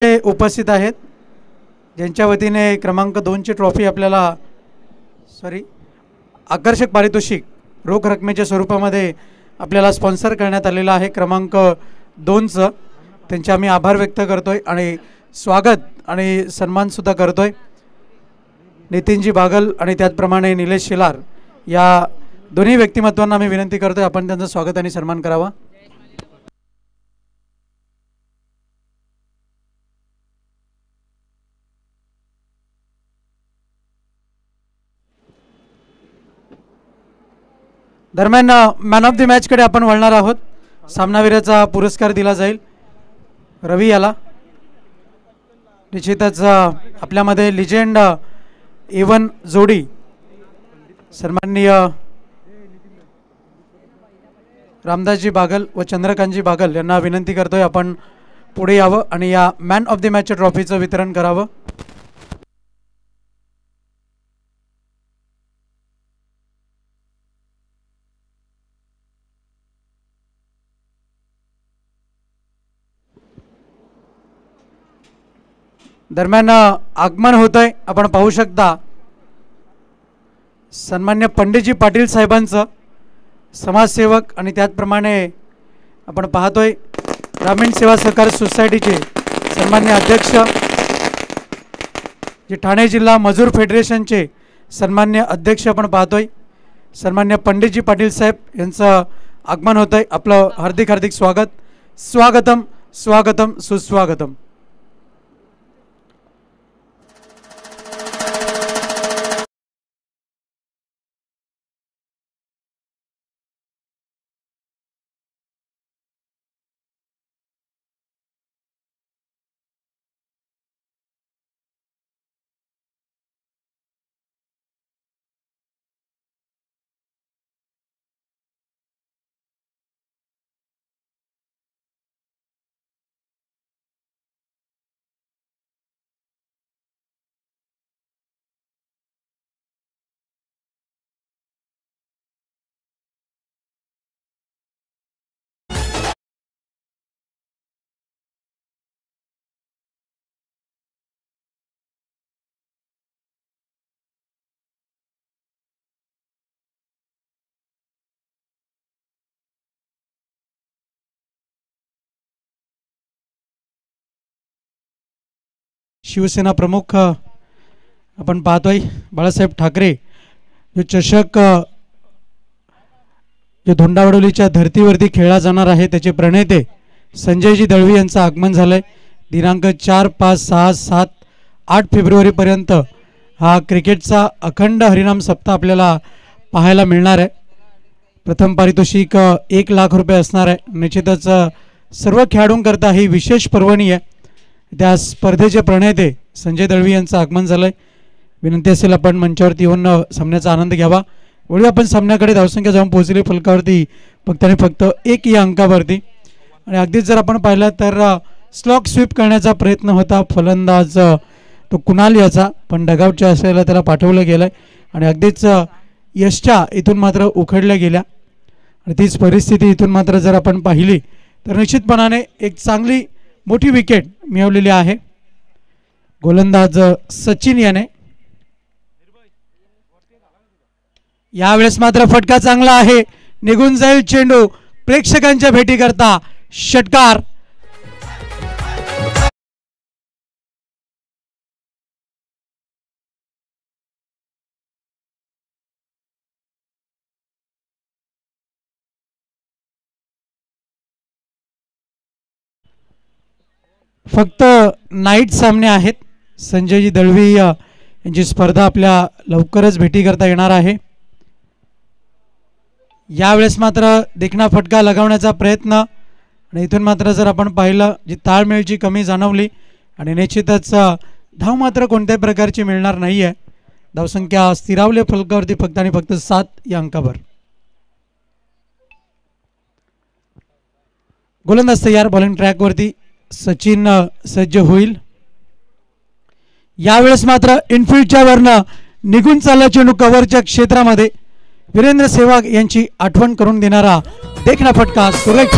उपस्थित आहेत ज्यांच्या वतीने क्रमांक 2 ची ट्रॉफी आपल्याला आकर्षक पारितोषिक रोख रकमेच्या स्वरूपामध्ये आपल्याला स्पॉन्सर करण्यात आलेला आहे। क्रमांक 2 चं त्यांचे आम्ही आभार व्यक्त करतोय आणि स्वागत आणि सन्मान सुद्धा करतोय। नितीनजी बागल आणि त्याचप्रमाणे निलेश शिलार या दोन्ही व्यक्तिमत्वांना आम्ही विनंती करतोय आपण त्यांचं स्वागत आणि सन्मान करावा। दरम्यान मॅन ऑफ द मॅच कडे आपण वळणार आहोत। सामनावीराचा पुरस्कार दिला जाईल रवी याला। निश्चितच आपल्यामध्ये लिजेंड A1 जोडी सन्माननीय रामदासजी बागल व चंद्रकांतजी बागल यांना विनंती करतोय आपण पुढे यावं आणि या मॅन ऑफ द मॅच ट्रॉफीचं वितरण करावं। दरम्यान आगमन होतंय आपण पाहू शकता सन्मान्य पंडितजी पाटील साहेबांचं समाजसेवक आणि त्याचप्रमाणे आपण पाहतोय ग्रामीण सेवा सहकार सोसायटीचे सन्मान्य अध्यक्ष जे ठाणे जिल्हा मजूर फेडरेशनचे सन्मान्य अध्यक्ष आपण पाहतोय सन्मान्य पंडितजी पाटील साहेब यांचं आगमन होतंय। आपलं हार्दिक हार्दिक स्वागत, स्वागतम स्वागतम सुस्वागतम। शिवसेना प्रमुख आपण पाहतोय बाळासाहेब ठाकरे जो चषक जो धोंडावडोलीच्या धर्तीवरती खेळला जाणार आहे त्याचे प्रणेते संजयजी दळवी यांचं आगमन झालंय। दिनांक 4, 5, 6, 7, 8 फेब्रुवारी पर्यंत हा क्रिकेटचा अखंड हरिनाम सप्ताह आपल्याला पाहायला मिळणार आहे। प्रथम पारितोषिक 1 लाख रुपये असणार आहे। निश्चितच सर्व खेळाडूंकरता ही विशेष पर्वणी आहे। त्या स्पर्धेचे प्रणेते संजय दळवी यांचं आगमन झालंय। विनंती असेल आपण मंचावरती येऊन सामन्याचा आनंद घ्यावा। वळू आपण सामन्याकडे धावसंख्या जाऊन पोहोचली फलकावरती फक्त आणि फक्त 1 या अंकावरती आणि अगदीच जर आपण पाहिलं तर स्लॉग स्वीप करण्याचा प्रयत्न होता फलंदाज तो कुणाल याचा, पण डगआउटच्या असायला त्याला पाठवलं गेलंय आणि अगदीच यशच्या इथून मात्र उखडल्या गेल्या आणि तीच परिस्थिती इथून मात्र जर आपण पाहिली तर निश्चितपणाने एक चांगली मोठी विकेट मिळवलेली आहे गोलंदाज सचिन याने। यावेळेस मात्र फटका चांगला आहे, निघून जाईल चेंडू, प्रेक्षकांच्या भेटी करता षटकार। फक्त नाईट सामने आहेत। संजयजी दळवी यांची स्पर्धा आपल्या लवकरच भेटी करता येणार आहे। यावेळेस मात्र देखणा फटका लगावण्याचा प्रयत्न आणि इथून मात्र जर आपण पाहिलं जी ताळमेळची कमी जाणवली आणि निश्चितच धाव मात्र कोणत्याही प्रकारची मिळणार नाही आहे। धावसंख्या स्थिरावली फलकावरती फक्त आणि फक्त 7 या अंकावर। गोलंदाज तयार, बॉलिंग ट्रॅकवरती सचिन सज्ज होईल। यावेळेस मात्र इनफिल्डच्या वरनं निघून चालला चेंडू कव्हरच्या क्षेत्रामध्ये वीरेंद्र सेहवाग यांची आठवण करून देणारा देखना फटका सुरेख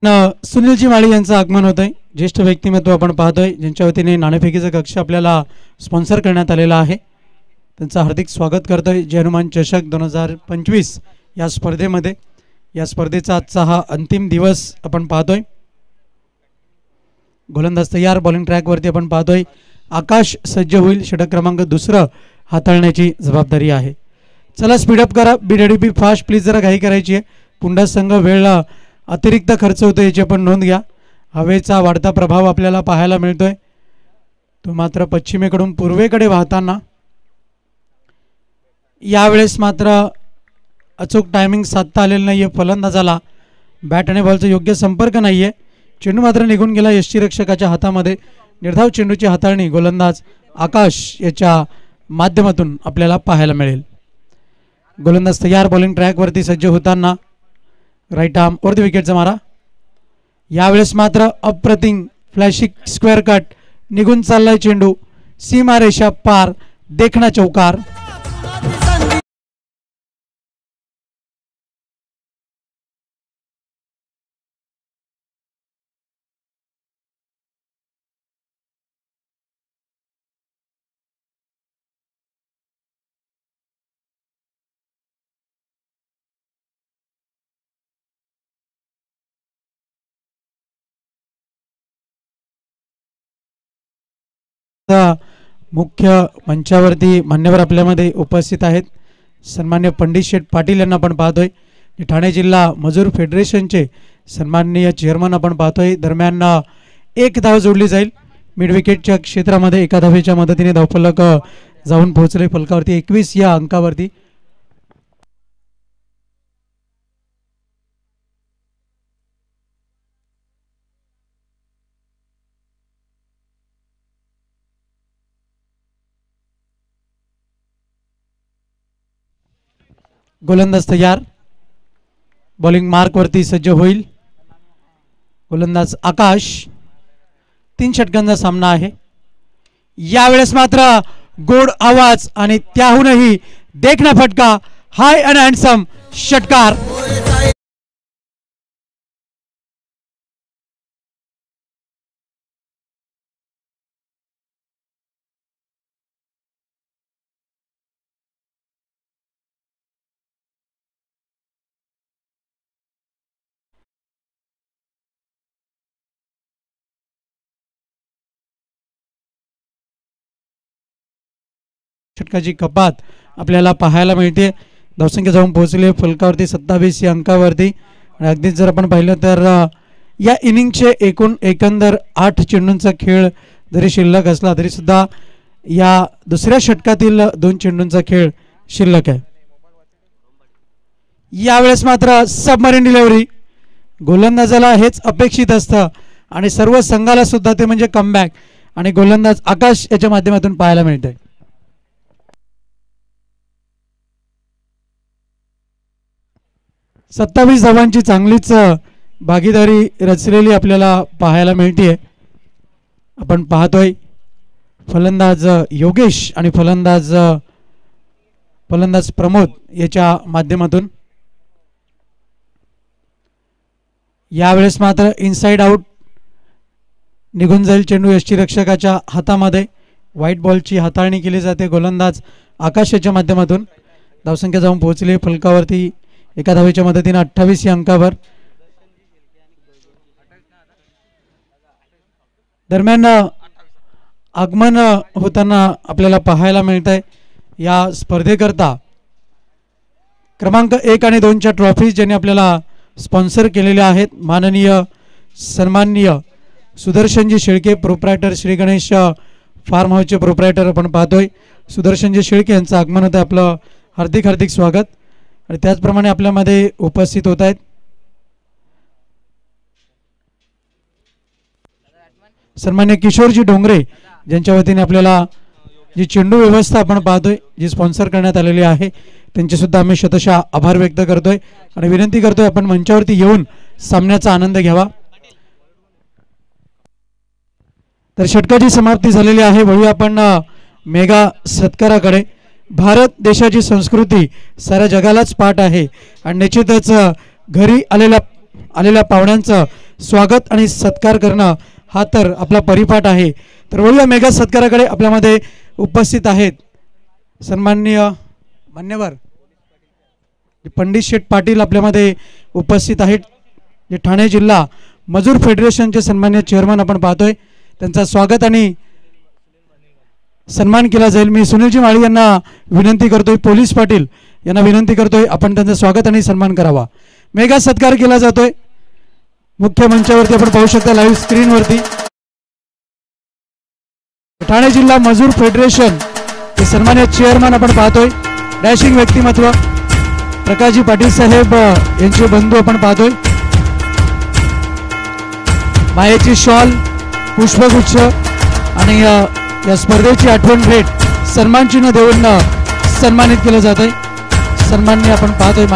सुनीलजी माळी यांचं आगमन होत आहे. ज्येष्ठ व्यक्तिमत्व आपण पाहतोय, ज्यांच्या वतीने नाणेफेकीचा कक्ष आपल्याला स्पॉन्सर करण्यात आलेला आहे. त्यांचं हार्दिक स्वागत करतोय. जय हनुमान चषक 2025 या स्पर्धेमध्ये. या स्पर्धेचा आजचा हा अंतिम दिवस आपण पाहतोय. गोलंदाज तयार. बॉलिंग ट्रॅकवरती आपण पाहतोय आकाश सज्ज होईल. षटक क्रमांक 2 हाताळण्याची जबाबदारी आहे. चला स्पीडअप करा. Be ready, be fast please. जरा घाई करायची आहे. पुंडा संघ वेळेला अतिरिक्त खर्च होतो याची आपण नोंद घ्या. हवेचा वाढता प्रभाव आपल्याला पाहायला मिळतोय. तो मात्र पश्चिमेकडून पूर्वेकडे वाहताना. यावेळेस मात्र अचूक टायमिंग साधता आलेलं नाही आहे फलंदाजाला. बॅट आणि बॉलचा योग्य संपर्क नाही आहे. चेंडू मात्र निघून गेला यष्टीरक्षकाच्या हातामध्ये. निर्धाव चेंडूची हाताळणी गोलंदाज आकाश याच्या माध्यमातून आपल्याला पाहायला मिळेल. गोलंदाज तयार. बॉलिंग ट्रॅकवरती सज्ज होताना राईट आर्म वर द विकेटचा मारा. यावेळेस मात्र अप्रतिम फ्लॅशिंग स्क्वेअर कट. निघून चाललाय चेंडू. सीमारेषा पार. देखणा चौकार. मुख्य मंचावरती मान्यवर आपल्यामध्ये उपस्थित आहेत. सन्मान्य पंडित शेठ पाटील यांना आपण पाहतोय. ठाणे जिल्हा मजूर फेडरेशनचे सन्माननीय चेअरमन आपण पाहतोय. दरम्यान एक धाव जोडली जाईल. मिड विकेटच्या क्षेत्रामध्ये एका धावेच्या मदतीने धावफलक जाऊन पोहोचले. फलकावरती 21 या अंकावरती. गोलंदाज तयार. बॉलिंग मार्क वरती सज्ज होईल. गोलंदाज आकाश. 3 षटकांचा सामना आहे. यावेळेस मात्र गोड आवाज आणि त्याहूनही देखणा फटका. हाय अँड हँडसम षटकार. षटकाची कपात आपल्याला पाहायला मिळते. धावसंख्या जाऊन पोहोचले फलकावरती 27 या अंकावरती. आणि अगदीच जर आपण पाहिलं तर या इनिंगचे एकंदर 8 चेंडूंचा खेळ जरी शिल्लक असला तरी सुद्धा या दुसऱ्या षटकातील 2 चेंडूंचा खेळ शिल्लक आहे. यावेळेस मात्र सबमरीन डिलिव्हरी. गोलंदाजाला हेच अपेक्षित असतं आणि सर्व संघाला सुद्धा ते म्हणजे कमबॅक. आणि गोलंदाज आकाश याच्या माध्यमातून पाहायला मिळतंय. 27 धावांची चांगलीच भागीदारी रचलेली आपल्याला पाहायला मिळते. आपण पाहतोय फलंदाज योगेश आणि फलंदाज प्रमोद याच्या माध्यमातून. यावेळेस मात्र इनसाइड आउट. निघून जाईल चेंडू यष्टीरक्षकाच्या हातामध्ये. व्हाईट बॉलची हाताळणी केली जाते गोलंदाज आकाश याच्या माध्यमातून. धावसंख्या जाऊन पोहोचली फलकावरती एका धावेच्या मदतीने 28 या अंकावर. दरम्यान आगमन होताना आपल्याला पाहायला मिळत आहे या स्पर्धेकरता क्रमांक 1 आणि 2च्या ट्रॉफीज ज्यांनी आपल्याला स्पॉन्सर केलेल्या आहेत. माननीय सन्माननीय सुदर्शनजी शेळके प्रोप्रायटर श्री गणेश फार्म हाऊसचे प्रोप्रायटर आपण पाहतोय. सुदर्शनजी शेळके यांचं आगमन होतं. आपलं हार्दिक हार्दिक स्वागत. आणि त्याचप्रमाणे आपल्यामध्ये उपस्थित होत आहेत सन्मान्य किशोरजी डोंगरे ज्यांच्या वतीने आपल्याला जी चेंडू व्यवस्था आपण पाहतोय जी स्पॉन्सर करण्यात आलेली आहे त्यांचे सुद्धा आम्ही शतशः आभार व्यक्त करतोय आणि विनंती करतोय आपण मंचावरती येऊन सामन्याचा आनंद घ्यावा. तर षटकाची समाप्ती झालेली आहे. वळूया आपण मेगा सत्काराकडे. भारत देशाची संस्कृती साऱ्या जगालाच पाठ आहे आणि निश्चितच घरी आलेल्या पाहुण्यांचं स्वागत आणि सत्कार करणं हा तर आपला परिपाठ आहे। तर वळूया मेगा सत्काराकडे। आपल्यामध्ये उपस्थित आहेत सन्माननीय मान्यवर पंडित शेठ पाटील आपल्यामध्ये उपस्थित आहेत, जे ठाणे जिल्हा मजूर फेडरेशनचे सन्माननीय चेअरमन आपण पाहतोय। त्यांचा स्वागत आणि सन्मान केला जाईल। मी सुनीलजी माळी यांना विनंती करतोय, पोलीस पाटील यांना विनंती करतोय, आपण त्यांचं स्वागत आणि सन्मान करावा। मेगा सत्कार केला जातोय मुख्य मंचावरती, आपण पाहू शकता लाईव्ह स्क्रीनवरती। ठाणे जिल्हा मजूर फेडरेशन हे सन्माननीय चेअरमन आपण पाहतोय। डॅशिंग व्यक्तिमत्व प्रकाशजी पाटील साहेब यांचे बंधू आपण पाहतोय। मायेची शॉल, पुष्पगुच्छ आणि या स्पर्धेची आठवण भेट सन्मान चिन्ह देऊन सन्मानित केलं जात आहे। सन्माननीय आपण पाहतोय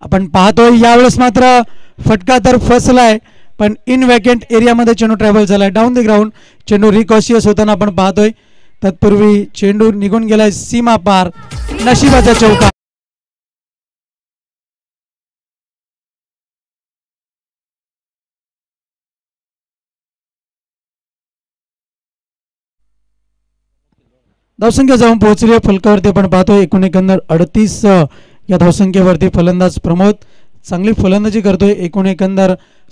आपण पाहतोय यावेळेस मात्र फटका तर फसलाय, पण इन वॅकेंट एरियामध्ये चेंडू ट्रॅव्हल झालाय डाऊन द ग्राउंड। चेंडू रिकॉशियस होताना आपण पाहतोय, तत्पूर्वी चेंडू निघून गेलाय सीमा पार, नशिबाचा चौका। धावसंख्या जाऊन पोहोचली फलकावरती आपण पाहतोय 38 या धावसंख्येवरती फलंदाज प्रमोद चांगली फलंदाजी करतोय।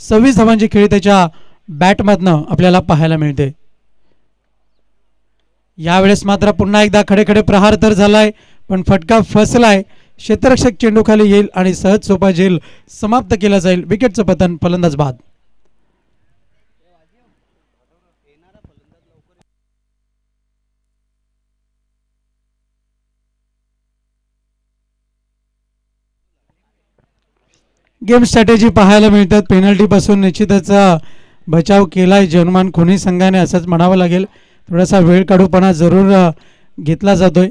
26 धावांची खेळी त्याच्या बॅटमधनं आपल्याला पाहायला मिळते। यावेळेस मात्र पुन्हा एकदा खडे खडे प्रहार तर झालाय, पण फटका फसलाय। क्षेत्ररक्षक चेंडू खाली येईल आणि सहज सोपा झेल समाप्त केला जाईल। विकेटचं पतन, फलंदाज बाद। गेम स्ट्रॅटेजी पाहायला मिळतात। पेनल्टी पासून निश्चितच बचाव केलाय जनमान खुनी संघाने असंच म्हणावं लागेल। थोडासा वेळ काढूपणा जरूर घेतला जातोय,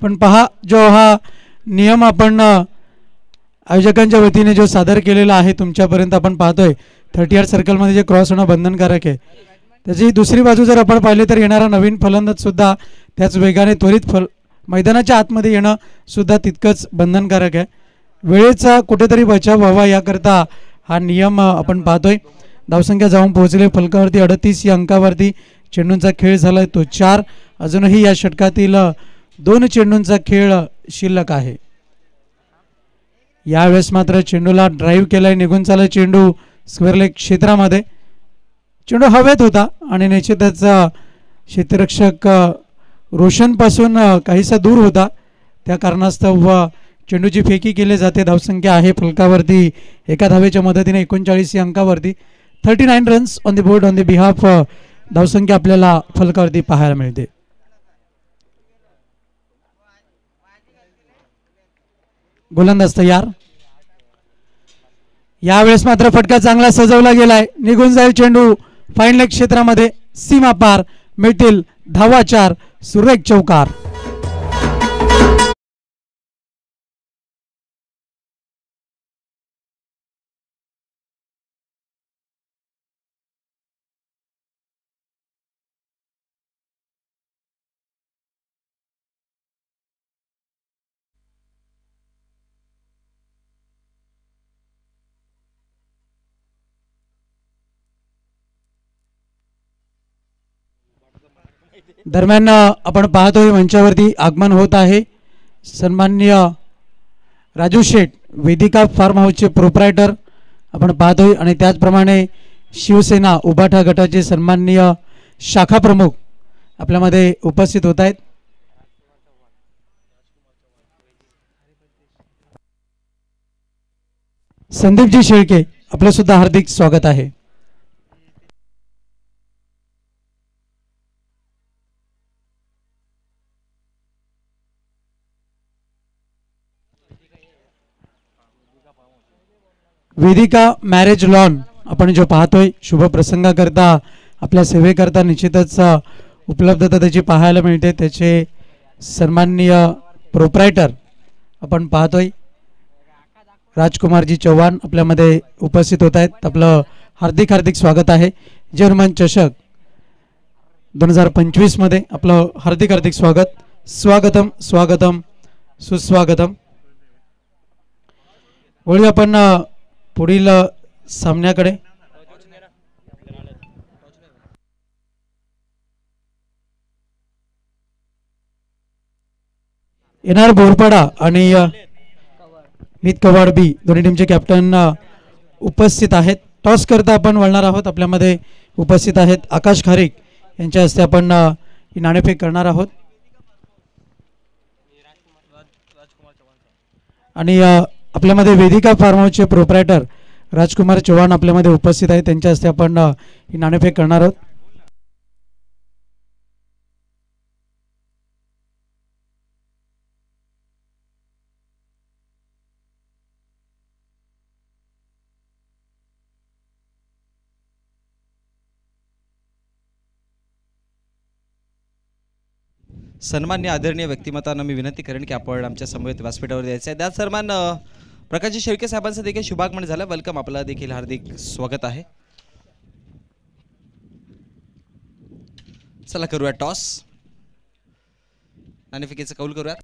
पण पहा जो हा नियम आपण आयोजकांच्या वतीने जो सादर केलेला आहे तुमच्यापर्यंत आपण पाहतोय 30 सर्कलमध्ये जे क्रॉस होणं बंधनकारक आहे, त्याची दुसरी बाजू जर आपण पाहिले तर येणारा नवीन फलंदाज सुद्धा त्याच वेगाने त्वरित मैदानाच्या आतमध्ये येणं सुद्धा तितकंच बंधनकारक आहे। वेळेचा कुठेतरी बचाव व्हावा याकरता हा नियम आपण पाहतोय। धावसंख्या जाऊन पोहोचले फलकावरती 38 या अंकावरती। चेंडूंचा खेळ झालाय तो 4। अजूनही या षटकातील 2 चेंडूंचा खेळ शिल्लक आहे। यावेळेस मात्र चेंडूला ड्राईव्ह केलाय, निघून चालला चेंडू स्क्वेअर लेग क्षेत्रामध्ये। चेंडू हवेत होता आणि निश्चितच क्षेत्ररक्षक रोशन पासून काहीसा दूर होता, त्या कारणास्तव चेंडूची फेकी केली जाते। धावसंख्या आहे फलकावरती एका धावेच्या मदतीने 39 या अंकावरती। 39 runs on the board on the behalf धावसंख्या आपल्याला फलकावरती पाहायला मिळते। गोलंदाज तयार। यावेळेस मात्र फटका चांगला सजवला गेलाय, निघून जाईल चेंडू फाईन लेग क्षेत्रामध्ये, सीमा पार, मिळतील धावा 4, सुरेख चौकार। दरम्यान आपण पाहतोय मंचावरती आगमन होत आहे सन्माननीय राजू शेठ, वेदिका फार्म हाऊसचे प्रोप्रायटर आपण पाहतोय, आणि त्याचप्रमाणे शिवसेना उबाठा गटाचे सन्माननीय शाखा प्रमुख आपल्यामध्ये उपस्थित होत आहेत। संदीपजी शेळके आपलं सुद्धा हार्दिक स्वागत आहे। वेदिका मॅरेज लॉन आपण जो पाहतोय शुभ प्रसंगाकरता आपल्या सेवेकरता निश्चितच उपलब्धता त्याची पाहायला मिळते. त्याचे सन्माननीय प्रोप्रायटर आपण पाहतोय राजकुमारजी चव्हाण आपल्यामध्ये उपस्थित होत आहेत. आपलं हार्दिक हार्दिक स्वागत आहे. जर्मन चषक 2025 मध्ये आपलं हार्दिक हार्दिक स्वागत. स्वागतम स्वागतम सुस्वागतम. वळूया आपण पुढील सामन्याकडे. एनआर बोरपाडा आणि मीत कवाड बी दोन्ही टीमचे कॅप्टन उपस्थित आहेत. टॉस करता आपण वळणार आहोत. आपल्यामध्ये उपस्थित आहेत आकाश खारीक यांच्या हस्ते आपण ही नाणेफेक करणार आहोत. आणि आपल्यामध्ये वेदिका फार्म हाऊसचे प्रोप्रायटर राजकुमार चव्हाण आपल्यामध्ये उपस्थित आहेत. त्यांच्या हस्ते आपण ही नाणेफेक करणार आहोत. सन्मान्य आदरणीय व्यक्तिमत्वांना मी विनंती करेन की आपण आमच्या समवेत व्यासपीठावर द्यायचं आहे. त्यात सन्मान प्रकाशजी शेळके साहेबांचं देखील शुभागमन झालं. वेलकम, आपलं देखील हार्दिक स्वागत आहे. चला करूया टॉस. नाणेफेकीचं कौल करूया.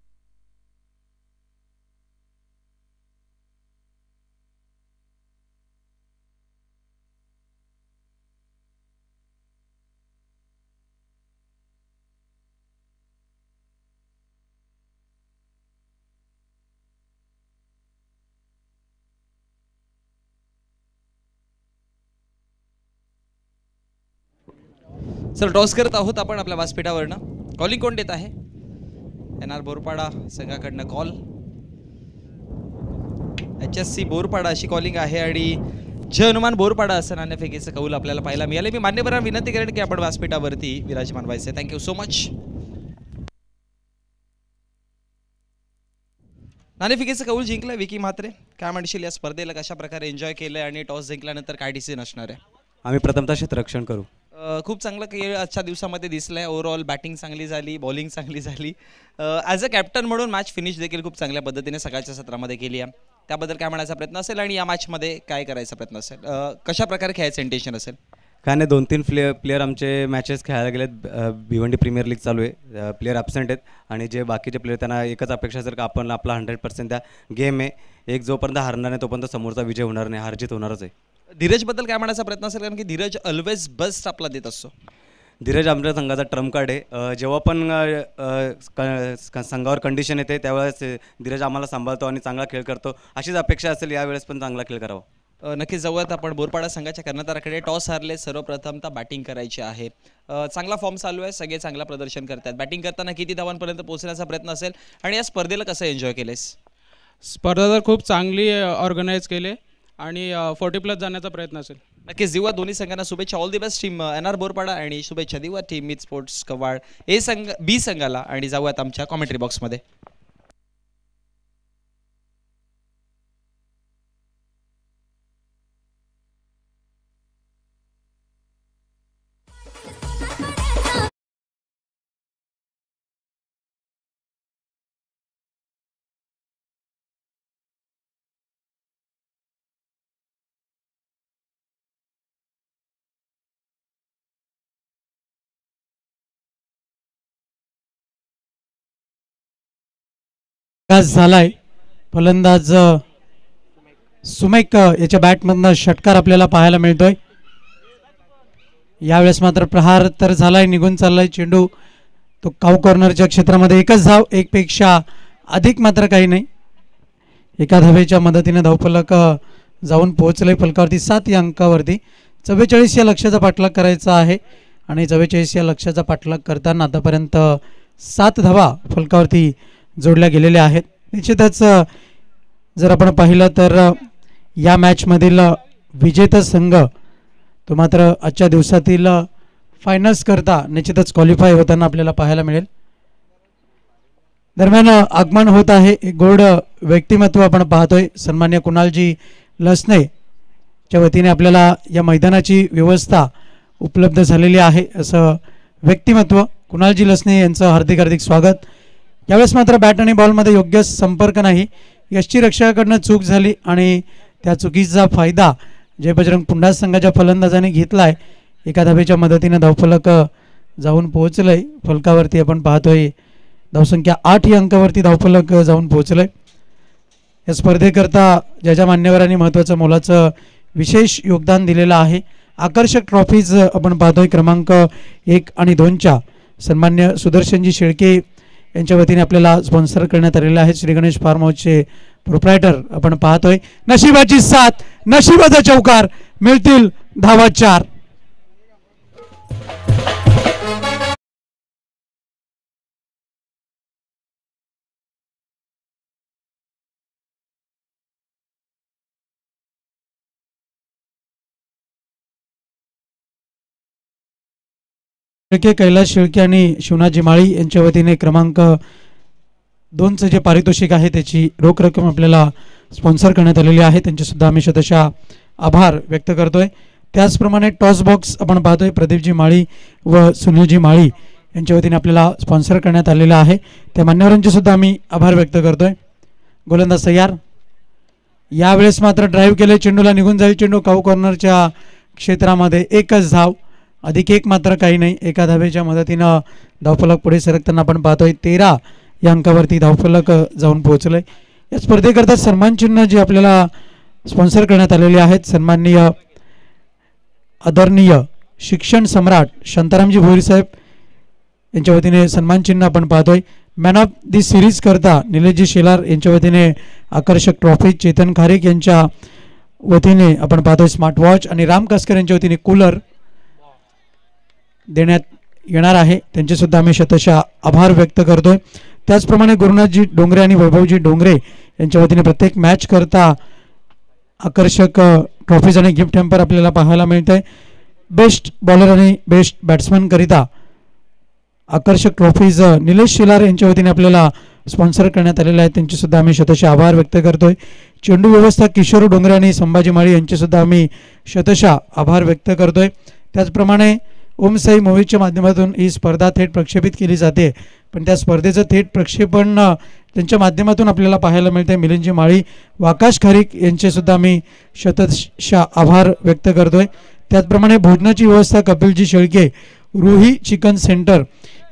सर टॉस करत आहोत आपण आपल्या व्यासपीठावरनं. कॉलिंग कोण देत आहे? एनआर बोरपाडा संघाकडनं कॉल. HSC बोरपाडा अशी कॉलिंग आहे आणि जय हनुमान बोरपाडा असं नाणेफेकीचं कौल आपल्याला पाहायला मिळाले. मी मान्यवरांना विनंती करेन की आपण व्यासपीठावरती विराजमान व्हायचे. Thank you so much. नाणेफेकीचं कौल जिंकलं विकी म्हात्रे. काय म्हणशील या स्पर्धेला कशा प्रकारे एन्जॉय केलंय आणि टॉस जिंकल्यानंतर काय डिसिजन असणार आहे? आम्ही प्रथमतः क्षेत्ररक्षण करू. खूप चांगला खेळ आजच्या दिवसामध्ये दिसलाय. ओव्हरऑल बॅटिंग चांगली झाली, बॉलिंग चांगली झाली. ॲज अ कॅप्टन म्हणून मॅच फिनिश देखील खूप चांगल्या पद्धतीने सकाळच्या सत्रामध्ये केली आहे. त्याबद्दल काय म्हणायचा प्रयत्न असेल आणि या मॅचमध्ये काय करायचा प्रयत्न असेल, कशा प्रकारे खेळायचं इंटेन्शन असेल? काय नाही, 2-3 प्लेयर आमचे मॅचेस खेळायला गेलेत. भिवंडी प्रीमियर लीग चालू आहे, प्लेयर ॲब्सेंट आहेत आणि जे बाकीचे प्लेयर त्यांना एकच अपेक्षा असेल का आपण आपला 100% त्या गेम आहे. एक जोपर्यंत हारणार नाही तोपर्यंत समोरचा विजय होणार नाही, हारजीत होणारच आहे. धीरजबद्दल काय म्हणायचा प्रयत्न असेल, कारण की धीरज ऑलवेज बेस्ट आपला देत असतो. धीरज आमच्या संघाचा ट्रम्प कार्ड आहे. जेव्हा पण संघावर कंडिशन येते त्यावेळेस धीरज आम्हाला सांभाळतो आणि चांगला खेळ करतो. अशीच अपेक्षा असेल यावेळेस पण चांगला खेळ करावा. नक्कीच जाऊयात आपण बोरपाडा संघाच्या कर्णधाराकडे. टॉस हारले, सर्वप्रथमतः बॅटिंग करायची आहे. चांगला फॉर्म चालू आहे, सगळे चांगलं प्रदर्शन करतात. बॅटिंग करताना किती धावांपर्यंत पोहोचण्याचा प्रयत्न असेल आणि या स्पर्धेला कसं एन्जॉय केलेस? स्पर्धा तर खूप चांगली ऑर्गनाईज केले आणि 40+ जाण्याचा प्रयत्न असेल. नक्कीच देऊया दोन्ही संघांना शुभेच्छा. All the best team NR Borpada आणि शुभेच्छा देऊया टीम मीत स्पोर्ट्स कवाड ए संघ बी संघाला. आणि जाऊयात आमच्या कॉमेंट्री बॉक्समध्ये. झालाय. फलंदाज सुमेक याच्या बॅटमधनं षटकार आपल्याला पाहायला मिळतोय. यावेळेस मात्र प्रहार तर झालाय, निघून चाललाय चेंडू तो काऊ कॉर्नरच्या क्षेत्रामध्ये. एकच धाव, एक पेक्षा अधिक मात्र काही नाही. एका धावेच्या मदतीने धावफलक जाऊन पोहोचले फलकावरती 7 या अंकावरती. 44 या लक्ष्याचा पाठलाग करायचा आहे आणि 44 या लक्ष्याचा पाठलाग करताना आतापर्यंत 7 धावा फलकावरती जोडल्या गेलेल्या आहेत. निश्चितच जर आपण पाहिलं तर या मॅचमधील विजेता संघ तो मात्र आजच्या दिवसातील फायनल्स करता निश्चितच क्वालिफाय होताना आपल्याला पाहायला मिळेल. दरम्यान आगमन होत आहे एक गोड व्यक्तिमत्व आपण पाहतोय. सन्मान्य कुणालजी लसने च्या वतीने आपल्याला या मैदानाची व्यवस्था उपलब्ध झालेली आहे असं व्यक्तिमत्व कुणालजी लसने यांचं हार्दिक हार्दिक स्वागत. यावेळेस मात्र बॅट आणि बॉलमध्ये योग्य संपर्क नाही. यष्टीरक्षकाकडनं चूक झाली आणि त्या चुकीचा फायदा जय बजरंग पुंडा संघाच्या फलंदाजाने घेतलाय. एका धावेच्या मदतीने धावफलक जाऊन पोहोचलंय. फलकावरती आपण पाहतोय धावसंख्या 8 या अंकावरती धावफलक जाऊन पोहोचलंय. या स्पर्धेकरता ज्या मान्यवरांनी महत्त्वाचं मोलाचं विशेष योगदान दिलेलं आहे. आकर्षक ट्रॉफीज आपण पाहतोय क्रमांक 1 आणि 2च्या सन्मान्य सुदर्शनजी शेळके यांच्या वतीने आपल्याला स्पॉन्सर करण्यात आलेले आहेत. श्री गणेश फार्म हाऊसचे प्रोप्रायटर आपण पाहतोय. नशिबाची साथ, नशिबाचा चौकार, मिळतील धावा 4. कैलास शेळके आणि शिवनाथजी माळी यांच्या वतीने क्रमांक 2चं जे पारितोषिक आहे त्याची रोख रक्कम आपल्याला स्पॉन्सर करण्यात आलेली आहे. त्यांचे सुद्धा आम्ही शतशः आभार व्यक्त करतोय. त्याचप्रमाणे टॉस बॉक्स आपण पाहतोय प्रदीपजी माळी व सुनीलजी माळी यांच्या वतीने आपल्याला स्पॉन्सर करण्यात आलेला आहे. त्या मान्यवरांचे सुद्धा आम्ही आभार व्यक्त करतोय. गोलंदाज तयार. यावेळेस मात्र ड्राईव्ह केले, चेंडूला निघून जाईल. चेंडू काऊ कॉर्नरच्या क्षेत्रामध्ये एकच धाव, अधिक एक मात्र काही नाही. एका धावेच्या मदतीनं धावफलक पुढे सरकताना आपण पाहतोय 13 या अंकावरती धावफलक जाऊन पोहोचलंय. या स्पर्धेकरता सन्मान चिन्ह जे आपल्याला स्पॉन्सर करण्यात आलेले आहेत सन्माननीय आदरणीय शिक्षण सम्राट शांतारामजी भोईर साहेब यांच्या वतीने सन्मान चिन्ह आपण पाहतोय. मॅन ऑफ दी सिरीज करता निलेशजी शेलार यांच्या वतीने आकर्षक ट्रॉफी, चेतन खारेक यांच्या वतीने आपण पाहतोय स्मार्ट वॉच आणि राम कास्कर यांच्या वतीने कूलर देण्यात येणार आहे. त्यांचे सुद्धा आम्ही शतशः आभार व्यक्त करतोय. त्याचप्रमाणे गुरुनाथजी डोंगरे आणि वैभवजी डोंगरे यांच्या वतीने प्रत्येक मॅच करता आकर्षक ट्रॉफीज आणि गिफ्ट हॅम्पर आपल्याला पाहायला मिळत आहे. बेस्ट बॉलर आणि बेस्ट बॅट्समन करिता आकर्षक ट्रॉफीज निलेश शेलार यांच्या वतीने आपल्याला स्पॉन्सर करण्यात आलेले आहेत. त्यांचे सुद्धा आम्ही शतशः आभार व्यक्त करतोय. चेंडू व्यवस्था किशोर डोंगरे आणि संभाजी माळी यांचे सुद्धा आम्ही शतशः आभार व्यक्त करतोय. त्याचप्रमाणे ओम साई मूवीच्या माध्यमातून ही स्पर्धा थेट प्रक्षेपित केली जाते, पण त्या स्पर्धेचं थेट प्रक्षेपण त्यांच्या माध्यमातून आपल्याला पाहायला मिळते. मिलिंदजी माळी व आकाश खारीक यांचे सुद्धा आम्ही शतशः आभार व्यक्त करतोय. त्याचप्रमाणे भोजनाची व्यवस्था कपिलजी शेळके रुही चिकन सेंटर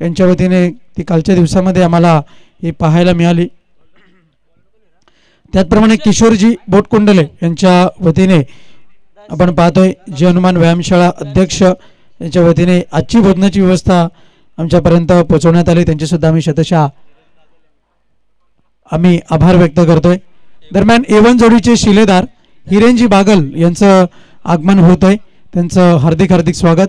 यांच्या वतीने ती कालच्या दिवसामध्ये आम्हाला ही पाहायला मिळाली. त्याचप्रमाणे किशोरजी बोटकुंडले यांच्या वतीने आपण पाहतोय जे हनुमान व्यायामशाळा अध्यक्ष यांच्या वतीने आजची भोजनाची व्यवस्था आमच्यापर्यंत पोहोचवण्यात आली. त्यांचे सुद्धा आम्ही शतशः आम्ही आभार व्यक्त करतोय. दरम्यान A1 जोडीचे शिलेदार हिरेनजी बागल यांचं आगमन होत आहे. त्यांचं हार्दिक हार्दिक स्वागत.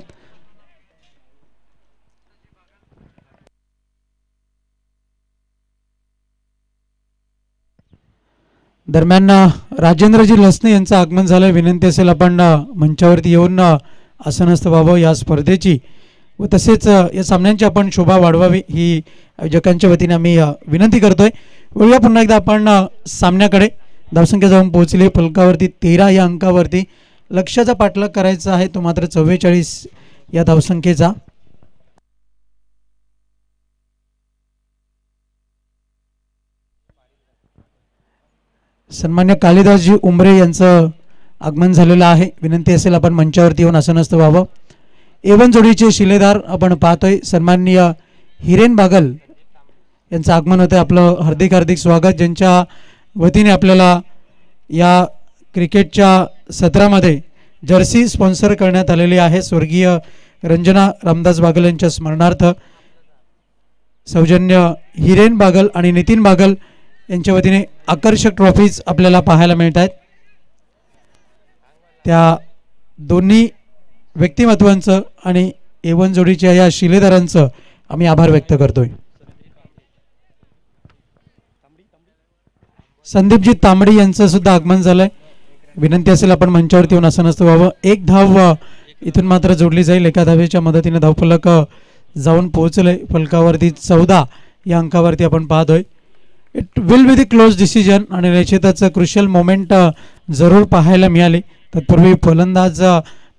दरम्यान राजेंद्रजी लसने यांचं आगमन झालं. विनंती असेल आपण मंचावरती येऊन आसनस्थ व्हावं या स्पर्धेची व तसेच या सामन्यांची आपण शोभा वाढवावी ही आयोजकांच्या वतीने आम्ही विनंती करतोय. वळूया पुन्हा एकदा आपण सामन्याकडे. धावसंख्या जाऊन पोहोचली फलकावरती 13 या अंकावरती. लक्ष्याचा पाठलाग करायचा आहे तो मात्र 44 या धावसंख्येचा. सन्मान्य कालिदासजी उमरे यांचं आगमन झालेलं आहे. विनंती असेल आपण मंचावरती येऊन आसनस्थ व्हावं. A1 जोडीचे शिलेदार आपण पाहतोय सन्माननीय हिरेन बागल यांचं आगमन होतं. आपलं हार्दिक हार्दिक स्वागत. ज्यांच्या वतीने आपल्याला या क्रिकेटच्या सत्रामध्ये जर्सी स्पॉन्सर करण्यात आलेली आहे. स्वर्गीय रंजना रामदास बागल यांच्या स्मरणार्थ सौजन्य हिरेन बागल आणि नितीन बागल यांच्या वतीने आकर्षक ट्रॉफीज आपल्याला पाहायला मिळत आहेत. त्या दोन्ही व्यक्तिमत्वांचं आणि A1 जोडीच्या या शिलेदारांचं आम्ही आभार व्यक्त करतोय. संदीपजी तांबडी यांचं सुद्धा आगमन झालंय. विनंती असेल आपण मंचावरती येऊन आसनस्थ व्हावं. एक धाव इथून मात्र जोडली जाईल. एका धावेच्या मदतीने धावफलक जाऊन पोहोचलंय. फलकावरती 14 या अंकावरती आपण पाहतोय. It will be the close decision आणि निश्चितच क्रुशियल मोमेंट जरूर पाहायला मिळाले. तत्पूर्वी फलंदाज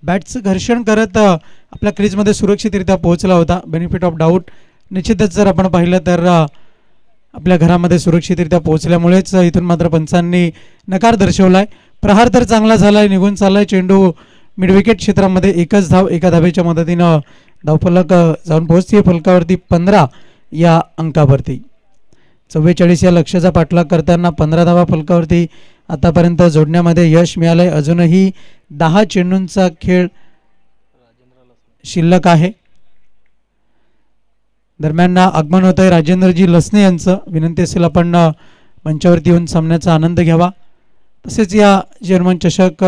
बॅटचं घर्षण करत आपल्या क्रीजमध्ये सुरक्षितरित्या पोहोचला होता. बेनिफिट ऑफ डाऊट निश्चितच जर आपण पाहिलं तर आपल्या घरामध्ये सुरक्षितरित्या पोहोचल्यामुळेच इथून मात्र पंचांनी नकार दर्शवलाय. प्रहार तर चांगला झालाय, निघून चाललाय चेंडू मिडविकेट क्षेत्रामध्ये. एकच धाव एका धावेच्या मदतीनं धावफलक जाऊन पोहोचते फलकावरती 15 या अंकावरती. 44 या लक्ष्याचा पाठलाग करताना 15 धावा फलकावरती आतापर्यंत जोडण्यामध्ये यश मिळालंय. अजूनही 10 चेंडूंचा खेळ शिल्लक आहे. दरम्यान आगमन होत आहे राजेंद्रजी लसने यांचं. विनंती असेल आपण मंचावरती येऊन सामन्याचा आनंद घ्यावा. तसेच या जर्मन चषक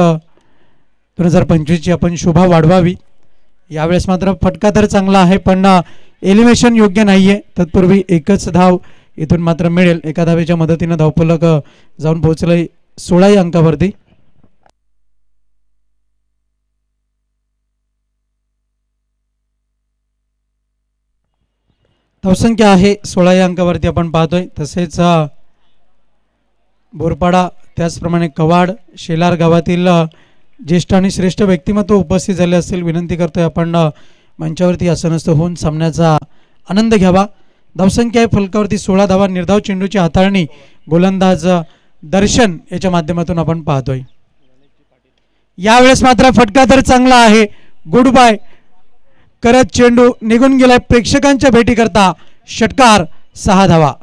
2025ची आपण शोभा वाढवावी. यावेळेस मात्र फटका तर चांगला आहे पण एलिव्हेशन योग्य नाही आहे. तत्पूर्वी एकच धाव इथून मात्र मिळेल. एका धावेच्या मदतीनं धावफलक जाऊन पोहोचलंय 16 या अंकावरती. धावसंख्या आहे 16 या अंकावरती आपण पाहतोय. तसेच बोरपाडा त्याचप्रमाणे कवाड शेलार गावातील ज्येष्ठ आणि श्रेष्ठ व्यक्तिमत्व उपस्थित झाले असतील. विनंती करतोय आपण मंचावरती आसनस्थ होऊन सामन्याचा आनंद घ्यावा. धावसंख्या आहे फलकावरती 16 धावा. निर्धाव चेंडूची हाताळणी गोलंदाज दर्शन याच्या माध्यमातून आपण पाहतोय. यावेळेस मात्र फटका तर चांगला आहे. गुड बाय करत चेंडू निघून गेलाय प्रेक्षकांच्या भेटीकरता. षटकार 6 धावा.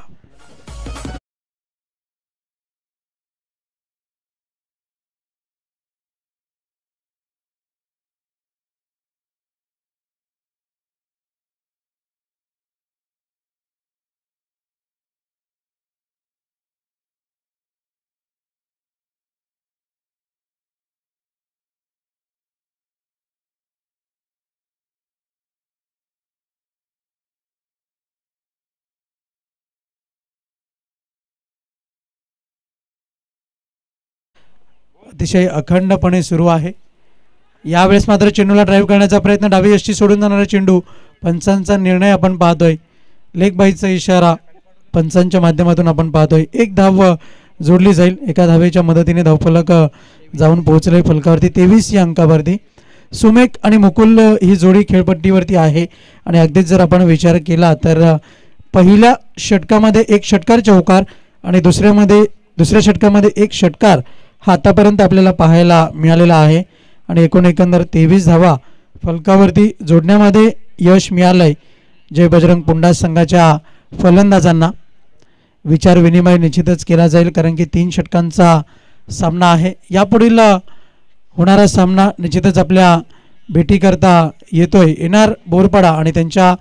अतिशय अखंडपणे सुरू आहे. यावेळेस मात्र चेंडूला ड्राईव्ह करण्याचा प्रयत्न. डावी यष्टी सोडून जाणारा चेंडू. पंचांचा निर्णय आपण पाहतोय. लेग बाईचा इशारा पंचांच्या माध्यमातून आपण पाहतोय. एक धाव जोडली जाईल. एका धावेच्या मदतीने धावफलक जाऊन पोहोचले फलकावरती 23 या अंकावरती. सुमेक आणि मुकुल ही जोडी खेळपट्टीवरती आहे. आणि अगदीच जर आपण विचार केला तर पहिल्या षटकामध्ये एक षटकार चौकार आणि दुसऱ्या षटकामध्ये एक षटकार हा आतापर्यंत आपल्याला पाहायला मिळालेला आहे. आणि एकंदर 23 धावा फलकावरती जोडण्यामध्ये यश मिळालंय जय बजरंग पुंडा संघाच्या फलंदाजांना. विचार विनिमय निश्चितच केला जाईल कारण की 3 षटकांचा सामना आहे. यापुढील होणारा सामना निश्चितच आपल्या भेटीकरता येतोय. येणार बोरपाडा आणि त्यांच्या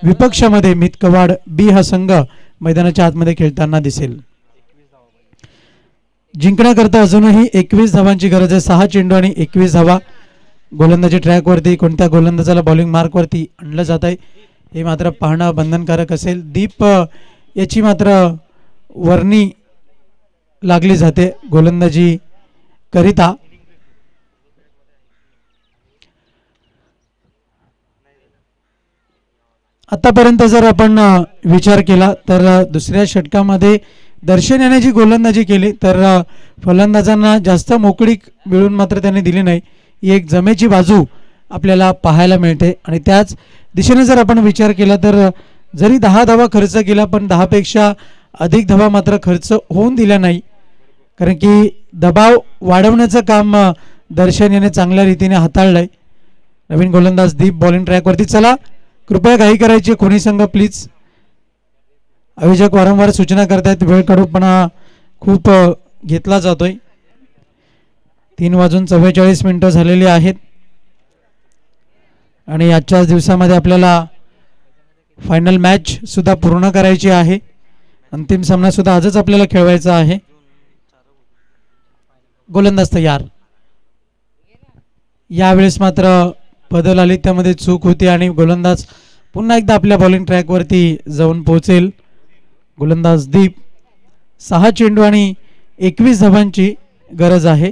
विपक्षामध्ये मितकवाड बी हा संघ मैदानाच्या आतमध्ये खेळताना दिसेल. जिंकण्याकरता अजूनही 21 धावांची गरज आहे. 6 चेंडू आणि 21 धावा. गोलंदाजी ट्रॅकवरती कोणत्या गोलंदाजाला बॉलिंग मार्कवरती आणलं जात आहे हे मात्र पाहणं बंधनकारक असेल. दीप याची मात्र वर्णी लागली जाते गोलंदाजी करिता. आतापर्यंत जर आपण विचार केला तर दुसऱ्या षटकामध्ये दर्शन याने जी गोलंदाजी केली तर फलंदाजांना जास्त मोकळीक मिळून मात्र त्याने दिली नाही. ही एक जमेची बाजू आपल्याला पाहायला मिळते. आणि त्याच दिशेने जर आपण विचार केला तर जरी 10 धावा खर्च केला पण 10 पेक्षा अधिक धावा मात्र खर्च होऊन दिल्या नाही. कारण की दबाव वाढवण्याचं काम दर्शन याने चांगल्या रीतीने हाताळलंय. नवीन गोलंदाज दीप बॉलिंग ट्रॅकवरती. चला कृपया घाई करायची कोणी संघ प्लीज. आयोजक वारंवार सूचना करतायत. वेळ काढूपणा खूप घेतला जातोय. 3:44 झालेली आहेत आणि आजच्याच दिवसामध्ये आपल्याला फायनल मॅच सुद्धा पूर्ण करायची आहे. अंतिम सामना सुद्धा आजच आपल्याला खेळवायचा आहे. गोलंदाज तयार. यावेळेस मात्र बदल आली त्यामध्ये चूक होती आणि गोलंदाज पुन्हा एकदा आपल्या बॉलिंग ट्रॅकवरती जाऊन पोहोचेल. गोलंदाज दीप. 6 चेंडू आणि 21 धावांची गरज आहे.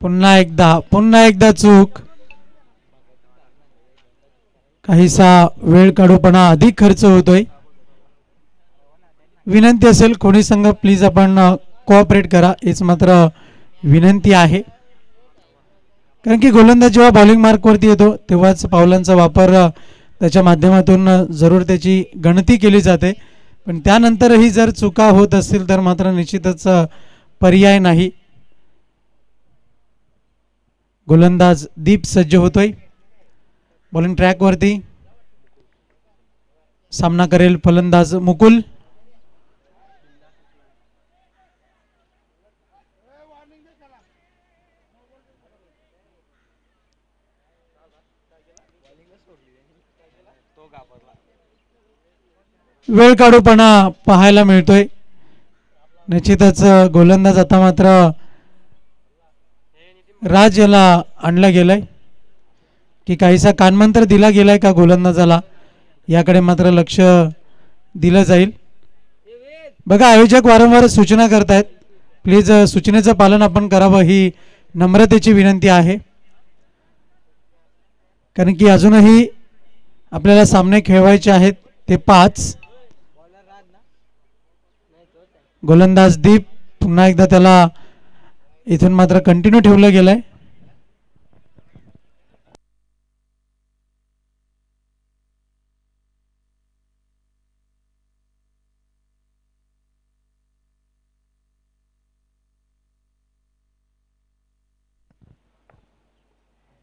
पुन्हा एकदा चूक. काहीसा वेळ काढूपणा अधिक खर्च होतोय. विनंती असेल कोणी संघ प्लीज आपण कोऑपरेट करा, हेच मात्र विनंती आहे. कारण की गोलंदाज जेव्हा बॉलिंग मार्कवरती येतो तेव्हाच पावलांचा वापर त्याच्या माध्यमातून जरूर त्याची गणती केली जाते, पण त्यानंतरही जर चुका होत असतील तर मात्र निश्चितच पर्याय नाही. गोलंदाज दीप सज्ज होतोय बॉलिंग ट्रॅकवरती. सामना करेल फलंदाज मुकुल. वेळ काढूपणा पाहायला मिळतोय. निश्चितच गोलंदाज आता मात्र राज याला आणला गेलाय की काहीसा कानमंत्र दिला गेलाय का गोलंदाजाला, याकडे मात्र लक्ष दिलं जाईल. बघा आयोजक वारंवार सूचना करतायत, प्लीज सूचनेचं पालन आपण करावं ही नम्रतेची विनंती आहे. कारण की अजूनही आपल्याला सामने खेळवायचे आहेत ते 5. गोलंदाज दीप पुन्हा एकदा त्याला इथून मात्र कंटिन्यू ठेवलं गेलंय.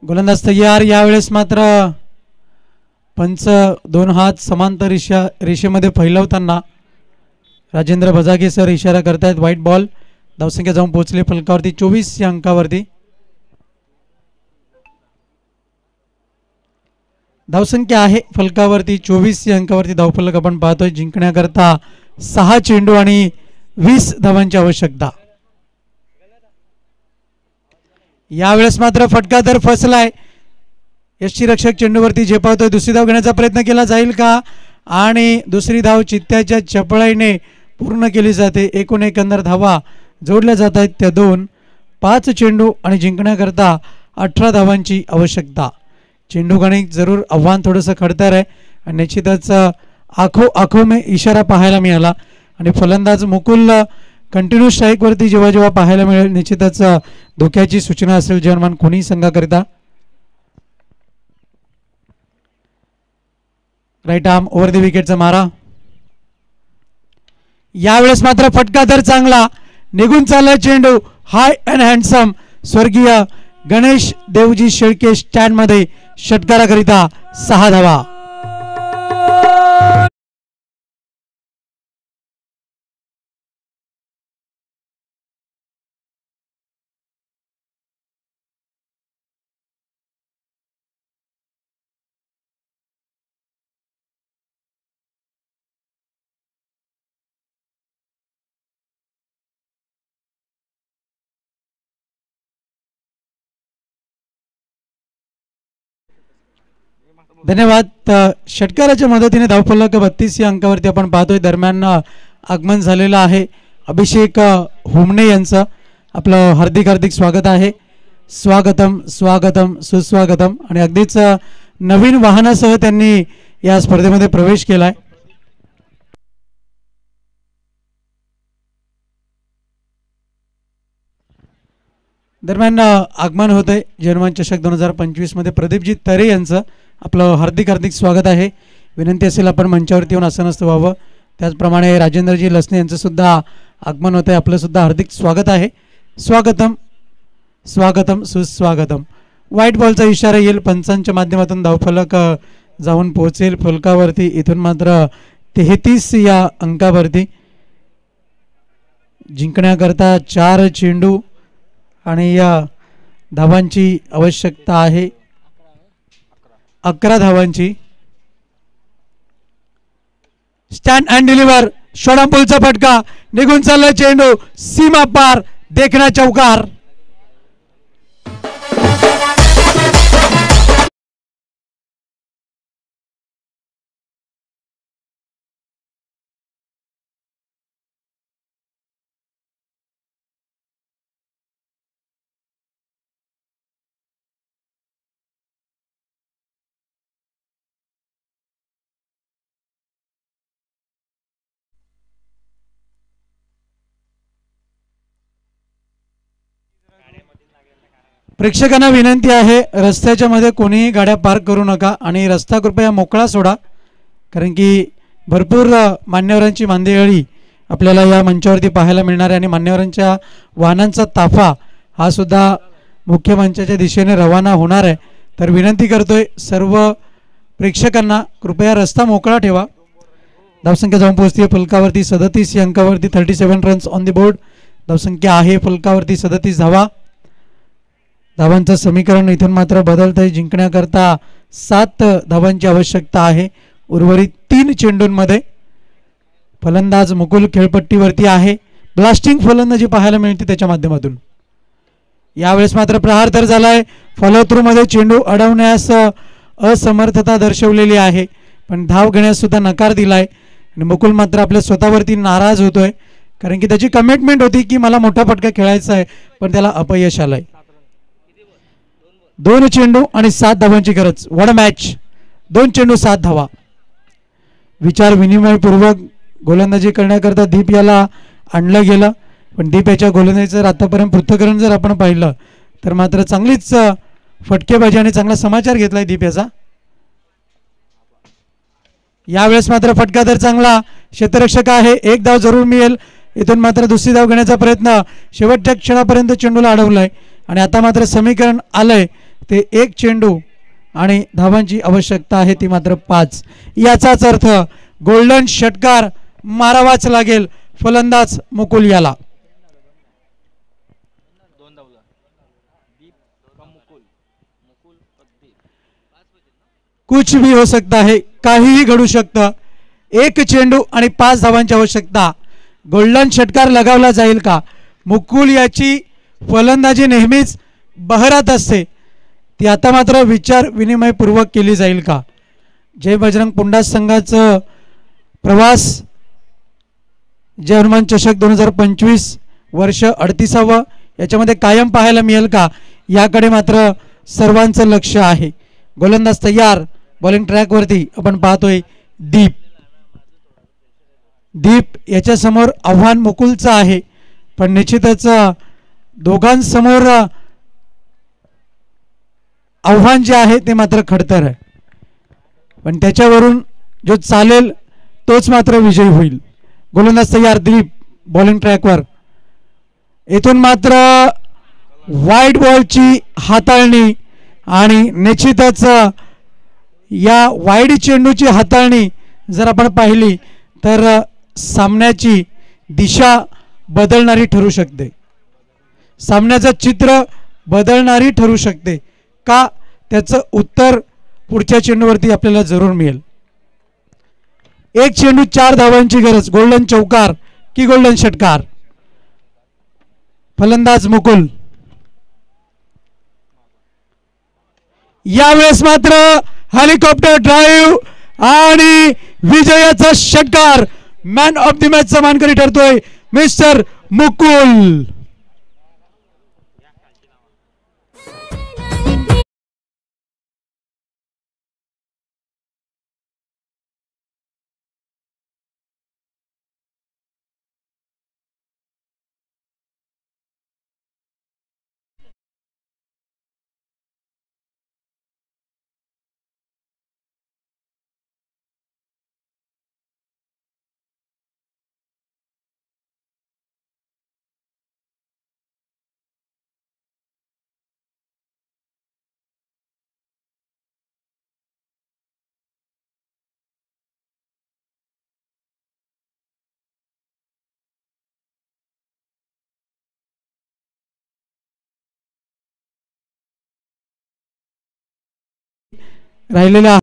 गोलंदाज तयार. यावेळेस मात्र पंच 2 हात समांतर रेषेमध्ये फैलवताना राजेंद्र बजागे सर इशारा करतायत व्हाईट बॉल. धावसंख्या जाऊन पोहोचले फलकावरती 24 या अंकावरती. धावसंख्या आहे फलकावरती 24 या अंकावरती. धावफलक आपण पाहतोय. जिंकण्याकरता 6 चेंडू आणि 20 धावांची आवश्यकता. यावेळेस मात्र फटका तर फसलाय. यष्टीरक्षक चेंडूवरती झेपावतोय. दुसरी धाव घेण्याचा प्रयत्न केला जाईल का, आणि दुसरी धाव चित्त्याच्या चपळाईने पूर्ण केली जाते. एकूण एकंदर धावा जोडल्या जात आहेत त्या 2. 5 चेंडू आणि जिंकण्याकरता 18 धावांची आवश्यकता. चेंडू गणित जरूर आव्हान थोडंसं खडतर आहे आणि निश्चितच आखो में इशारा पाहायला मिळाला. आणि फलंदाज मुकुल कंटिन्यू स्ट्राईकवरती जेव्हा जेव्हा पाहायला मिळेल निश्चितच धोक्याची सूचना असेल जर्मन कोणी संघाकरिता. राईट आर्म ओव्हर द विकेटचा मारा. यावेळेस मात्र फटका तर चांगला निघून चालला चेंडू. हाय अँड हँडसम स्वर्गीय गणेश देवजी शेळके स्टँड मध्ये षटकाराकरिता 6 धावा. धन्यवाद. षटकाराच्या मदतीने धावफलक 32 या अंकावरती आपण पाहतोय. दरम्यान आगमन झालेलं आहे अभिषेक हुमणे यांचं. आपलं हार्दिक हार्दिक स्वागत आहे. स्वागतम स्वागतम सुस्वागतम. आणि अगदीच नवीन वाहनासह त्यांनी या स्पर्धेमध्ये प्रवेश केलाय. दरम्यान आगमन होतंय जर्मन चषक 2025 मध्ये प्रदीपजी तरे यांचं. आपलं हार्दिक हार्दिक स्वागत आहे. विनंती असेल आपण मंचावरती येऊन आसनस्थ व्हावं. त्याचप्रमाणे राजेंद्रजी लसने यांचं सुद्धा आगमन होत आहे. आपलं सुद्धा हार्दिक स्वागत आहे. स्वागतम स्वागतम सुस्वागतम. व्हाईट बॉलचा इशारा येईल पंचांच्या माध्यमातून. धावफलक जाऊन पोहोचेल फलकावरती. इथून मात्र 33 या अंकावरती. जिंकण्याकरता 4 चेंडू आणि या धावांची आवश्यकता आहे 11 धावांची. Stand and deliver. शॉर्टपुलचा फटका निघून चालला चेंडू सीमा पार. देखना चौकार. प्रेक्षकांना विनंती आहे, रस्त्याच्या मध्ये कोणीही गाड्या पार्क करू नका आणि रस्ता कृपया मोकळा सोडा, कारण की भरपूर मान्यवरांची मांदियाळी आपल्याला या मंचावरती पाहायला मिळणार आहे आणि मान्यवरांच्या वाहनांचा ताफा हा सुद्धा मुख्य मंचाच्या दिशेने रवाना होणार आहे. तर विनंती करतोय सर्व प्रेक्षकांना, कृपया रस्ता मोकळा ठेवा. धावसंख्या जाऊन पोहोचते फलकावरती 37 या अंकावरती. 37 रन्स ऑन द बोर्ड. धावसंख्या आहे फलकावरती 37 धावा. धावांचं समीकरण इथून मात्र बदलत आहे. जिंकण्याकरता 7 धावांची आवश्यकता आहे उर्वरित 3 चेंडूंमध्ये. फलंदाज मुकुल खेळपट्टीवरती आहे. ब्लास्टिंग फलंदाजी पाहायला मिळते त्याच्या माध्यमातून. यावेळेस मात्र प्रहार तर झालाय. फॉलो थ्रू मध्ये चेंडू अडवण्यास असमर्थता दर्शवलेली आहे, पण धाव घेण्यास सुद्धा नकार दिलाय आणि मुकुल मात्र आपल्या स्वतःवरती नाराज होतोय, कारण की त्याची कमिटमेंट होती की मला मोठा फटका खेळायचा आहे, पण त्याला अपयश आलंय. 2 चेंडू आणि 7 धावांची गरज. वड मॅच. 2 चेंडू 7 धावा. विचार विनिमयपूर्वक गोलंदाजी करण्याकरता दीप याला आणलं गेलं, पण दीप याच्या गोलंदाजीचं आतापर्यंत पृथक्करण जर आपण पाहिलं तर मात्र चांगलीच फटकेबाजी आणि चांगला समाचार घेतलाय दीप याचा. यावेळेस मात्र फटका तर चांगला. क्षेत्ररक्षक आहे. 1 धाव जरूर मिळेल. इथून मात्र दुसरी धाव घेण्याचा प्रयत्न. शेवटच्या क्षणापर्यंत चेंडूला अडवलाय आणि आता मात्र समीकरण आलंय ते 1 चेंडू आणि धावांची आवश्यकता आहे ती मात्र 5. याचाच अर्थ गोल्डन षटकार मारावाच लागेल फलंदाज मुकुल याला. कुछ भी हो सकता है, काहीही घडू शकतं. 1 चेंडू आणि 5 धावांची आवश्यकता. गोल्डन षटकार लगावला जाईल का? मुकुल याची फलंदाजी नेहमीच बहरात असते, ती आता मात्र विचार विनिमयपूर्वक केली जाईल का? जय बजरंग पुंडा संघाचं प्रवास जय हनुमान चषक 2025 वर्ष 38वा याच्यामध्ये कायम पाहायला मिळेल का, याकडे मात्र सर्वांचं लक्ष आहे. गोलंदाज तयार. बॉलिंग ट्रॅकवरती आपण पाहतोय दीप. दीप याच्या समोर आव्हान मुकुलचं आहे, पण निश्चितच दोघांसमोर आव्हान जे आहे ते मात्र खडतर आहे, पण त्याच्यावरून जो चालेल तोच मात्र विजयी होईल. गोलंदाज तयार. दीप बॉलिंग ट्रॅकवर. इथून मात्र वाईट बॉलची हाताळणी आणि निश्चितच या वाईड चेंडूची हाताळणी जर आपण पाहिली तर सामन्याची दिशा बदलणारी ठरू शकते. सामन्याचं चित्र बदलणारी ठरू शकते का, त्याचं उत्तर पुढच्या चेंडूवरती आपल्याला जरूर मिळेल. 1 चेंडू 4 धावांची गरज. गोल्डन चौकार की गोल्डन षटकार. फलंदाज मुकुल. यावेळेस मात्र हेलिकॉप्टर ड्राईव्ह आणि विजयाचा षटकार. मॅन ऑफ द मॅचचा मानकरी ठरतोय मिस्टर मुकुल. राहिलेला